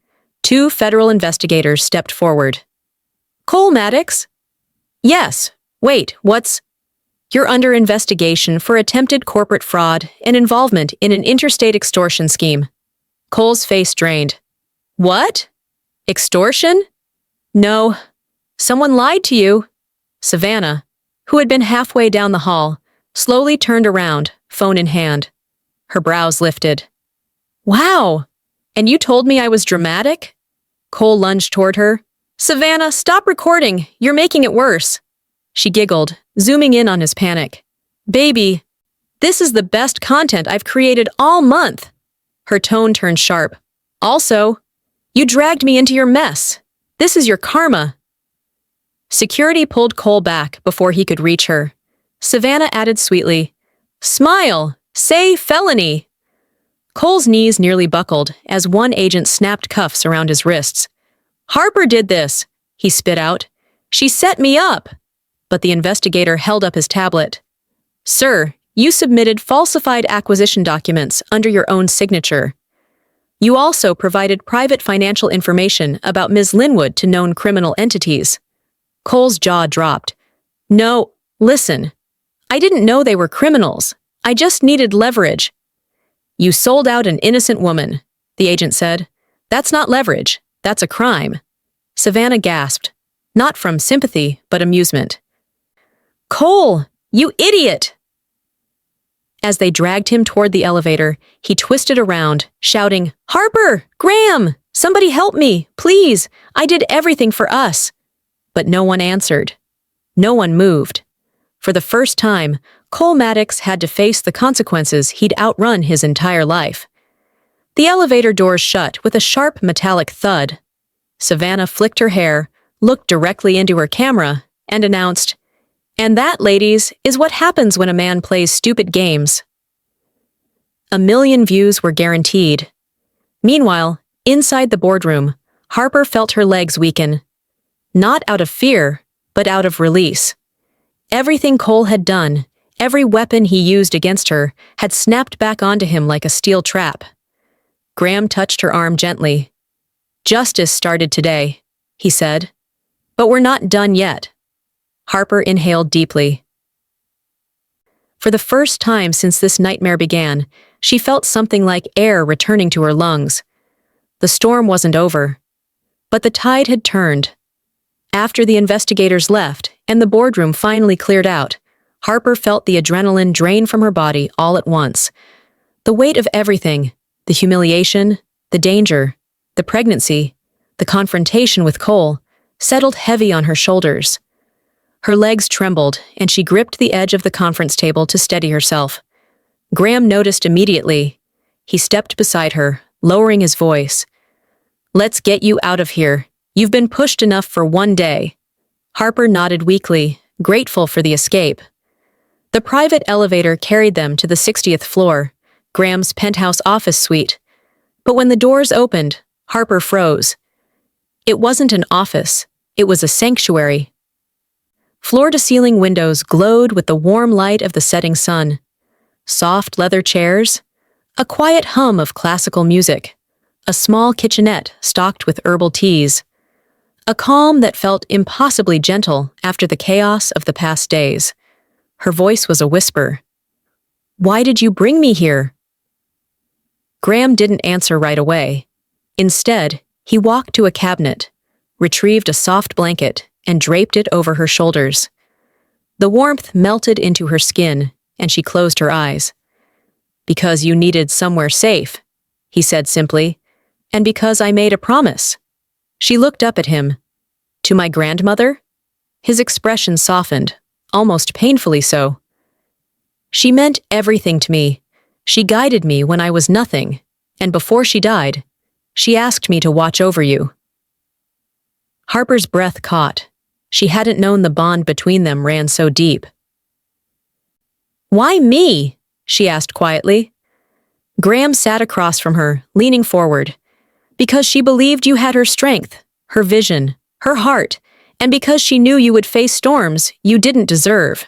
2 federal investigators stepped forward. "Cole Maddox?" "Yes. Wait, what's—" "You're under investigation for attempted corporate fraud and involvement in an interstate extortion scheme." Cole's face drained. "What? Extortion?" "No. Someone lied to you." Savannah, who had been halfway down the hall, slowly turned around, phone in hand. Her brows lifted. "Wow! And you told me I was dramatic?" Cole lunged toward her. "Savannah, stop recording. You're making it worse." She giggled, zooming in on his panic. "Baby, this is the best content I've created all month." Her tone turned sharp. "Also, you dragged me into your mess. This is your karma." Security pulled Cole back before he could reach her. Savannah added sweetly, "Smile! Say felony!" Cole's knees nearly buckled as one agent snapped cuffs around his wrists. "Harper did this," he spit out. "She set me up." But the investigator held up his tablet. "Sir, you submitted falsified acquisition documents under your own signature. You also provided private financial information about Ms. Linwood to known criminal entities." Cole's jaw dropped. "No, listen. I didn't know they were criminals. I just needed leverage." "You sold out an innocent woman," the agent said. "That's not leverage. That's a crime." Savannah gasped, not from sympathy, but amusement. "Cole, you idiot!" As they dragged him toward the elevator, he twisted around, shouting, "Harper! Graham! Somebody help me, please! I did everything for us." but no one answered. No one moved. For the first time, Cole Maddox had to face the consequences he'd outrun his entire life. The elevator doors shut with a sharp metallic thud. Savannah flicked her hair, looked directly into her camera, and announced, "And that, ladies, is what happens when a man plays stupid games." 1 million views were guaranteed. Meanwhile, inside the boardroom, Harper felt her legs weaken. Not out of fear, but out of release. Everything Cole had done, every weapon he used against her, had snapped back onto him like a steel trap. Graham touched her arm gently. "Justice started today," he said. "But we're not done yet." Harper inhaled deeply. For the first time since this nightmare began, she felt something like air returning to her lungs. The storm wasn't over. But the tide had turned. After the investigators left and the boardroom finally cleared out, Harper felt the adrenaline drain from her body all at once. The weight of everything, the humiliation, the danger, the pregnancy, the confrontation with Cole, settled heavy on her shoulders. Her legs trembled, and she gripped the edge of the conference table to steady herself. Graham noticed immediately. He stepped beside her, lowering his voice. "Let's get you out of here. You've been pushed enough for one day." Harper nodded weakly, grateful for the escape. The private elevator carried them to the 60th floor, Graham's penthouse office suite. But when the doors opened, Harper froze. It wasn't an office, it was a sanctuary. Floor-to-ceiling windows glowed with the warm light of the setting sun. Soft leather chairs, a quiet hum of classical music, a small kitchenette stocked with herbal teas. A calm that felt impossibly gentle after the chaos of the past days. Her voice was a whisper. "Why did you bring me here?" Graham didn't answer right away. Instead, he walked to a cabinet, retrieved a soft blanket, and draped it over her shoulders. The warmth melted into her skin, and she closed her eyes. "Because you needed somewhere safe," he said simply, "and because I made a promise." She looked up at him. "To my grandmother?" His expression softened, almost painfully so. "She meant everything to me. She guided me when I was nothing, and before she died, she asked me to watch over you." Harper's breath caught. She hadn't known the bond between them ran so deep. "Why me?" she asked quietly. Graham sat across from her, leaning forward. "Because she believed you had her strength, her vision, her heart, and because she knew you would face storms you didn't deserve."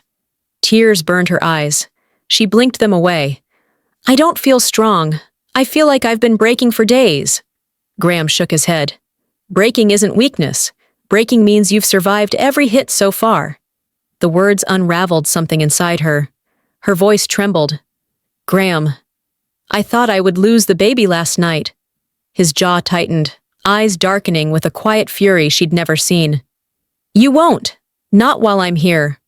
Tears burned her eyes. She blinked them away. "I don't feel strong. I feel like I've been breaking for days." Graham shook his head. "Breaking isn't weakness. Breaking means you've survived every hit so far." The words unraveled something inside her. Her voice trembled. "Graham, I thought I would lose the baby last night." His jaw tightened, eyes darkening with a quiet fury she'd never seen. "You won't. Not while I'm here."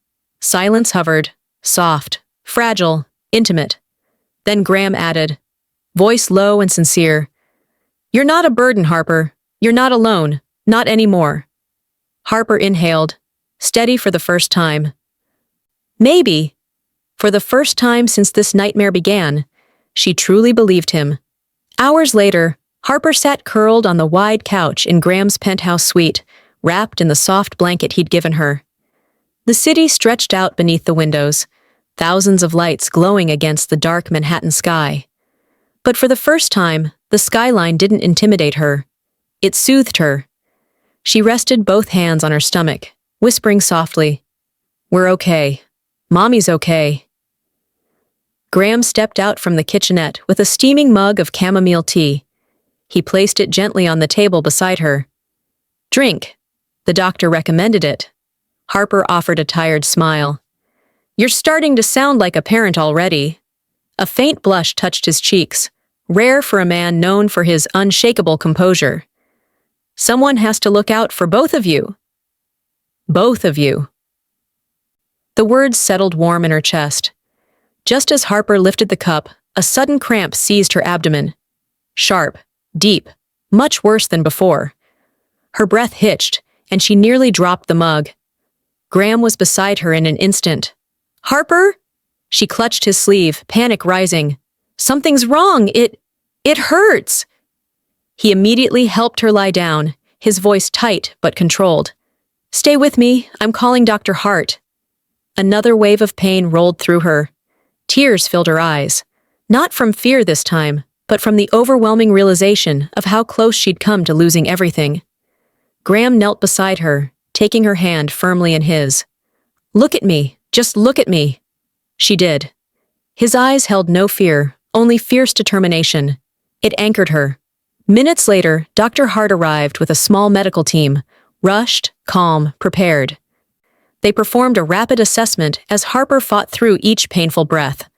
Silence hovered, soft, fragile, intimate. Then Graham added, voice low and sincere, "You're not a burden, Harper. You're not alone. Not anymore." Harper inhaled, steady for the first time. Maybe, for the first time since this nightmare began, she truly believed him. Hours later, Harper sat curled on the wide couch in Graham's penthouse suite, wrapped in the soft blanket he'd given her. The city stretched out beneath the windows, thousands of lights glowing against the dark Manhattan sky. But for the first time, the skyline didn't intimidate her. It soothed her. She rested both hands on her stomach, whispering softly, "We're okay. Mommy's okay." Graham stepped out from the kitchenette with a steaming mug of chamomile tea. He placed it gently on the table beside her. "Drink. The doctor recommended it." Harper offered a tired smile. "You're starting to sound like a parent already." A faint blush touched his cheeks, rare for a man known for his unshakable composure. "Someone has to look out for both of you." "Both of you." The words settled warm in her chest. Just as Harper lifted the cup, a sudden cramp seized her abdomen. Sharp, deep, much worse than before. Her breath hitched, and she nearly dropped the mug. Graham was beside her in an instant. "Harper?" She clutched his sleeve, panic rising. "Something's wrong. It hurts." He immediately helped her lie down, his voice tight but controlled. "Stay with me. I'm calling Dr. Hart." Another wave of pain rolled through her. Tears filled her eyes. Not from fear this time, but from the overwhelming realization of how close she'd come to losing everything. Graham knelt beside her, taking her hand firmly in his. "Look at me. Just look at me." She did. His eyes held no fear, only fierce determination. It anchored her. Minutes later, Dr. Hart arrived with a small medical team, rushed, calm, prepared. They performed a rapid assessment as Harper fought through each painful breath.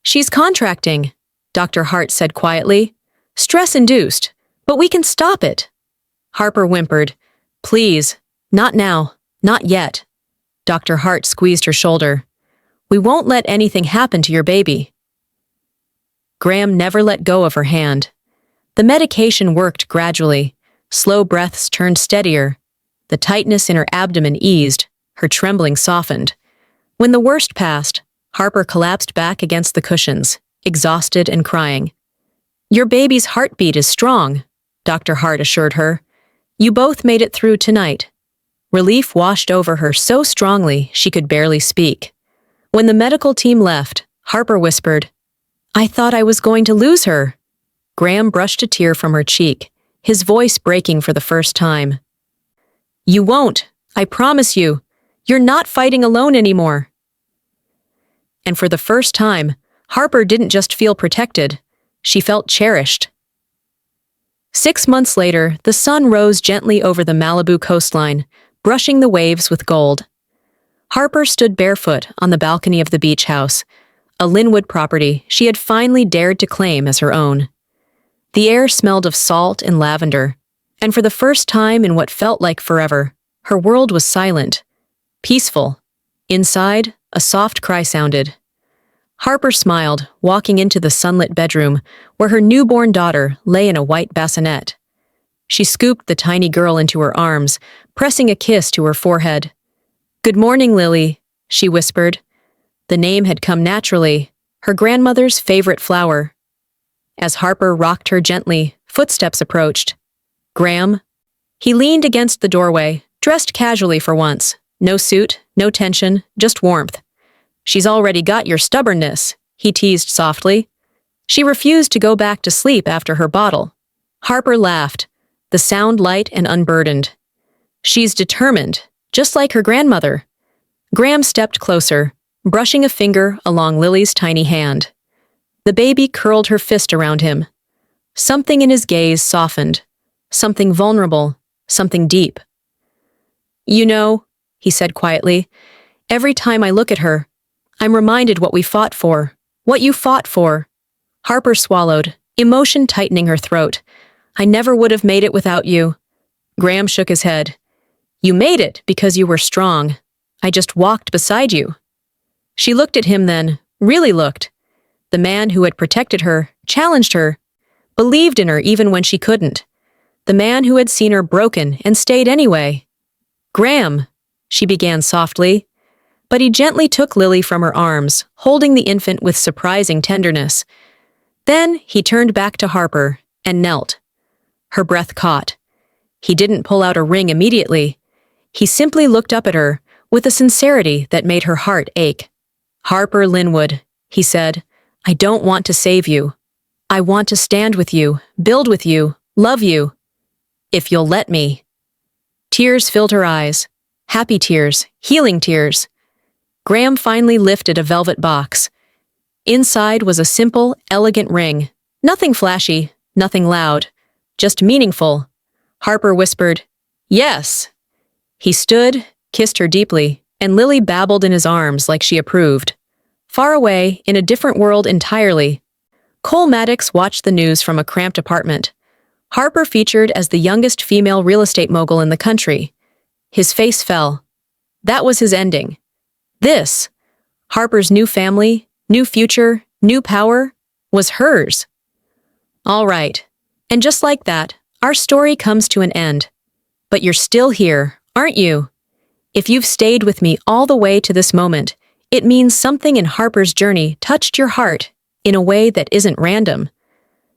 "She's contracting," Dr. Hart said quietly. "Stress-induced, but we can stop it." Harper whimpered. "Please, not now, not yet." Dr. Hart squeezed her shoulder. "We won't let anything happen to your baby." Graham never let go of her hand. The medication worked gradually. Slow breaths turned steadier. The tightness in her abdomen eased. Her trembling softened. When the worst passed, Harper collapsed back against the cushions, exhausted and crying. "Your baby's heartbeat is strong," Dr. Hart assured her. "You both made it through tonight." Relief washed over her so strongly she could barely speak. When the medical team left, Harper whispered, "I thought I was going to lose her." Graham brushed a tear from her cheek, his voice breaking for the first time. "You won't, I promise you. You're not fighting alone anymore." And for the first time, Harper didn't just feel protected, she felt cherished. 6 months later, the sun rose gently over the Malibu coastline, brushing the waves with gold. Harper stood barefoot on the balcony of the beach house, a Linwood property she had finally dared to claim as her own. The air smelled of salt and lavender, and for the first time in what felt like forever, her world was silent, peaceful. Inside, a soft cry sounded. Harper smiled, walking into the sunlit bedroom where her newborn daughter lay in a white bassinet. She scooped the tiny girl into her arms, pressing a kiss to her forehead. "Good morning, Lily," she whispered. The name had come naturally, her grandmother's favorite flower. As Harper rocked her gently, footsteps approached. "Graham?" He leaned against the doorway, dressed casually for once. No suit, no tension, just warmth. "She's already got your stubbornness," he teased softly. She refused to go back to sleep after her bottle. Harper laughed, the sound light and unburdened. "She's determined, just like her grandmother." Graham stepped closer, brushing a finger along Lily's tiny hand. The baby curled her fist around him. Something in his gaze softened. Something vulnerable, something deep. "You know," he said quietly, "every time I look at her, I'm reminded what we fought for, what you fought for." Harper swallowed, emotion tightening her throat. "I never would have made it without you." Graham shook his head. "You made it because you were strong. I just walked beside you." She looked at him then, really looked. The man who had protected her, challenged her, believed in her even when she couldn't. The man who had seen her broken and stayed anyway. "Graham," she began softly, but he gently took Lily from her arms, holding the infant with surprising tenderness. Then he turned back to Harper and knelt. Her breath caught. He didn't pull out a ring immediately. He simply looked up at her with a sincerity that made her heart ache. "Harper Linwood," he said, "I don't want to save you. I want to stand with you, build with you, love you. If you'll let me." Tears filled her eyes. Happy tears, healing tears. Graham finally lifted a velvet box. Inside was a simple, elegant ring. Nothing flashy, nothing loud, just meaningful. Harper whispered, "Yes." He stood, kissed her deeply, and Lily babbled in his arms like she approved. Far away, in a different world entirely, Cole Maddox watched the news from a cramped apartment. Harper featured as the youngest female real estate mogul in the country. His face fell. That was his ending. This, Harper's new family, new future, new power, was hers. All right. And just like that, our story comes to an end. But you're still here, aren't you? If you've stayed with me all the way to this moment, it means something in Harper's journey touched your heart in a way that isn't random.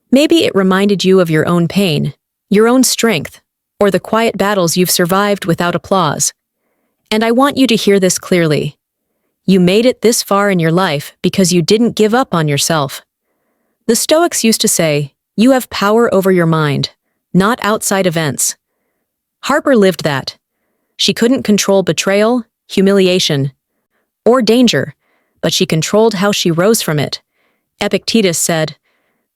Maybe it reminded you of your own pain, your own strength, or the quiet battles you've survived without applause. And I want you to hear this clearly. You made it this far in your life because you didn't give up on yourself. The Stoics used to say, you have power over your mind, not outside events. Harper lived that. She couldn't control betrayal, humiliation, or danger, but she controlled how she rose from it. Epictetus said,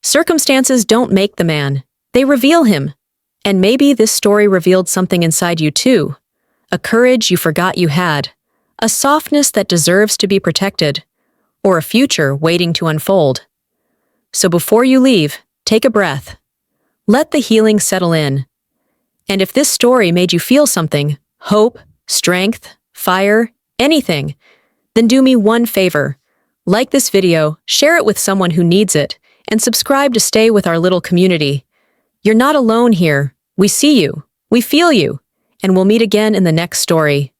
circumstances don't make the man, they reveal him. And maybe this story revealed something inside you too. A courage you forgot you had, a softness that deserves to be protected, or a future waiting to unfold. So before you leave, take a breath. Let the healing settle in. And if this story made you feel something, hope, strength, fire, anything, then do me one favor. Like this video, share it with someone who needs it, and subscribe to stay with our little community. You're not alone here. We see you, we feel you, and we'll meet again in the next story.